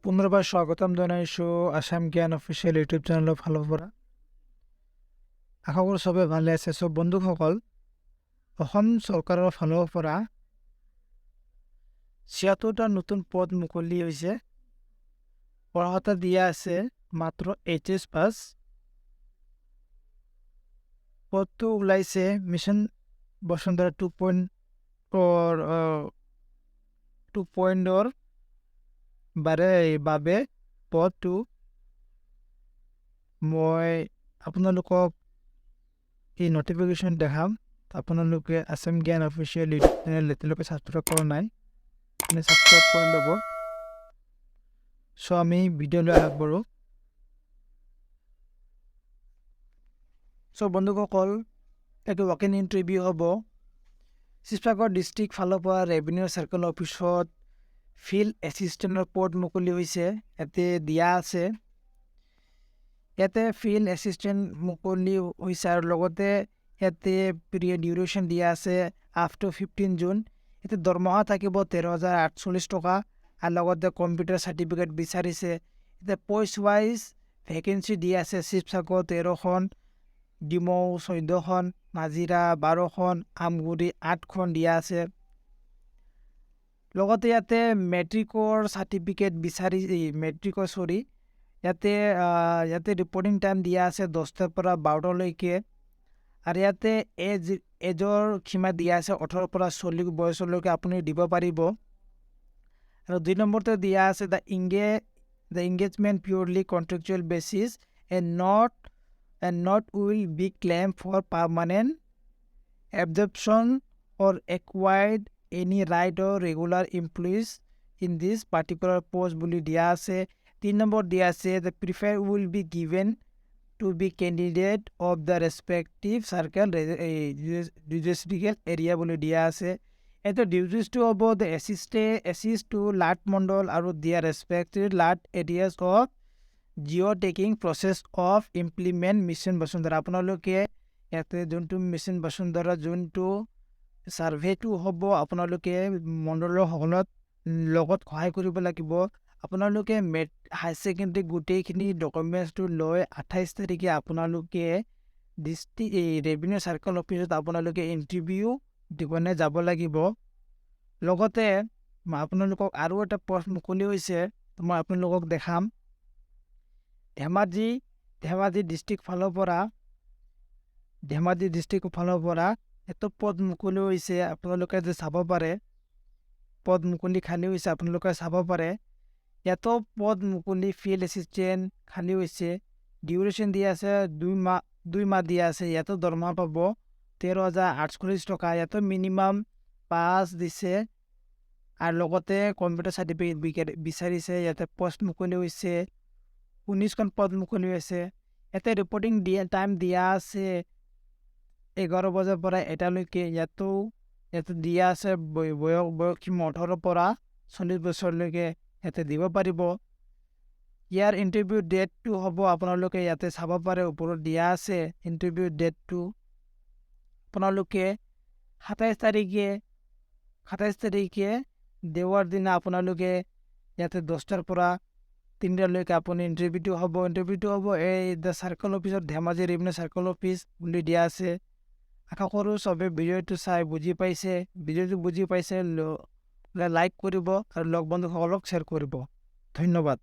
পুনৰবাৰ স্বাগতম জনাইছোঁ আসাম জ্ঞান অফিচিয়েল ইউটিউব চেনেলৰ ফালৰ পৰা। আশা কৰোঁ চবে ভালে আছে। চব বন্ধুসকল, অসম চৰকাৰৰ ফালৰ পৰা ৭৬টা নতুন পদ মুকলি হৈছে। অৰ্হতা দিয়া আছে মাত্ৰ এইচএছ পাছ। পদটো ওলাইছে মিছন বসুন্ধৰা 2.0 বাবে পদটো মই আপোনালোকক এই নটিফিকেশ্যন দেখাম। আপোনালোকে আসাম জ্ঞান অফিচিয়েল ইউটিউব চেনেল এতিয়ালৈকে ছাবস্ক্ৰাইব কৰা নাই, ছাবস্ক্ৰাইব কৰি ল'ব। চ' আমি ভিডিঅ'লৈ আগবাঢ়ো। চ' বন্ধুসকল, এইটো ৱাক ইন ইণ্টাৰভিউ হ'ব। শিৱসাগৰ ডিষ্ট্ৰিক্ট ফালৰ পৰা ৰেভিনিউ চাৰ্কেল অফিচত ফিল্ড এছিষ্টেণ্টৰ পদ মুকলি হৈছে। ইয়াতে দিয়া আছে, ইয়াতে ফিল্ড এছিষ্টেণ্ট মুকলি হৈছে আৰু লগতে ইয়াতে পিৰিয়ড ডিউৰেশ্যন দিয়া আছে আপ টু 15 জুন। ইয়াতে দৰমহা থাকিব 13,048 টকা আৰু লগতে কম্পিউটাৰ চাৰ্টিফিকেট বিচাৰিছে। ইয়াতে পষ্ট ৱাইজ ভেকেঞ্চি দিয়া আছে শিৱসাগৰ 13খন, ডিমৌ 14খন, নাজিৰা 12খন, আমগুৰি 8খন দিয়া আছে। লগতে ইয়াতে মেট্ৰিকৰ চাৰ্টিফিকেট ইয়াতে ৰিপৰ্টিং টাইম দিয়া আছে 10টাৰ পৰা 12টালৈকে। আৰু ইয়াতে এজৰ সীমা দিয়া আছে 18ৰ পৰা 40 বয়সলৈকে আপুনি দিব পাৰিব। আৰু 2 নম্বৰতে দিয়া আছে the engagement purely contractual basis and not will be claimed for permanent absorption or acquired any right or regular employees in this particular post বুলি দিয়া আছে। 3 নম্বৰ দিয়া আছে the preference will be given to be candidate of the respective circle geographical area বুলি দিয়া আছে। এইটো ডিউটিছটো হ'ব the assist to লাট মণ্ডল আৰু their respective লাট areas of geotagging process of implement mission Basundhara. আপোনালোকে ইয়াতে যোনটো মিছন বসুন্ধৰা যোনটো ছাৰ্ভেটো হ'ব, আপোনালোকে মণ্ডলৰ লগত সহায় কৰিব লাগিব। আপোনালোকে হাই ছেকেণ্ডেৰী গোটেইখিনি ডকুমেণ্টছটো লৈ 28 তাৰিখে আপোনালোকে ৰেভিনিউ চাৰ্কেল অফিচত আপোনালোকে ইণ্টাৰভিউ দিবলৈ যাব লাগিব। লগতে মই আপোনালোকক আৰু এটা পষ্ট মুকলি হৈছে, মই আপোনালোকক দেখাম। ধেমাজি ডিষ্ট্ৰিক্ট ফালৰ পৰা এটা পদ মুকলি হৈছে। আপোনালোকে যে চাব পাৰে, পদ মুকলি খালী হৈছে, আপোনালোকে চাব পাৰে। ইয়াতো পদ মুকলি ফিল্ড এছিষ্টেণ্ট খালী হৈছে। ডিউৰেশ্যন দিয়া আছে 2 মাহ দিয়া আছে। ইয়াতো দৰমহা পাব 13,048 টকা। ইয়াতো মিনিমাম পাছ দিছে আৰু লগতে কম্পিউটাৰ চাৰ্টিফিকেট বিচাৰিছে। ইয়াতে পষ্ট মুকলি হৈছে, 19খন পদ মুকলি হৈছে। ইয়াতে ৰিপৰ্টিং টাইম দিয়া আছে 11 বজাৰ পৰা 1টালৈকে। ইয়াতে দিয়া আছে বয়স সীমা 18ৰ পৰা 40 বছৰলৈকে ইয়াতে দিব পাৰিব। ইয়াৰ ইণ্টাৰভিউ ডেটটো হ'ব, আপোনালোকে ইয়াতে চাব পাৰে, ওপৰত দিয়া আছে ইণ্টাৰভিউ ডেটটো। আপোনালোকে 27 তাৰিখে দেওবাৰ দিনা আপোনালোকে ইয়াতে 10টাৰ পৰা 3টালৈকে আপুনি ইণ্টাৰভিউটো হ'ব এই দ্য চাৰ্কল অফিচত, ধেমাজি ৰেভিনিউ চাৰ্কল অফিচ বুলি দিয়া আছে। আশা কৰোঁ চবে ভিডিঅ'টো চাই বুজি পাইছে। ভিডিঅ'টো বুজি পাইছে লাইক কৰিব আৰু লগ বন্ধুসকলক শ্বেয়াৰ কৰিব। ধন্যবাদ।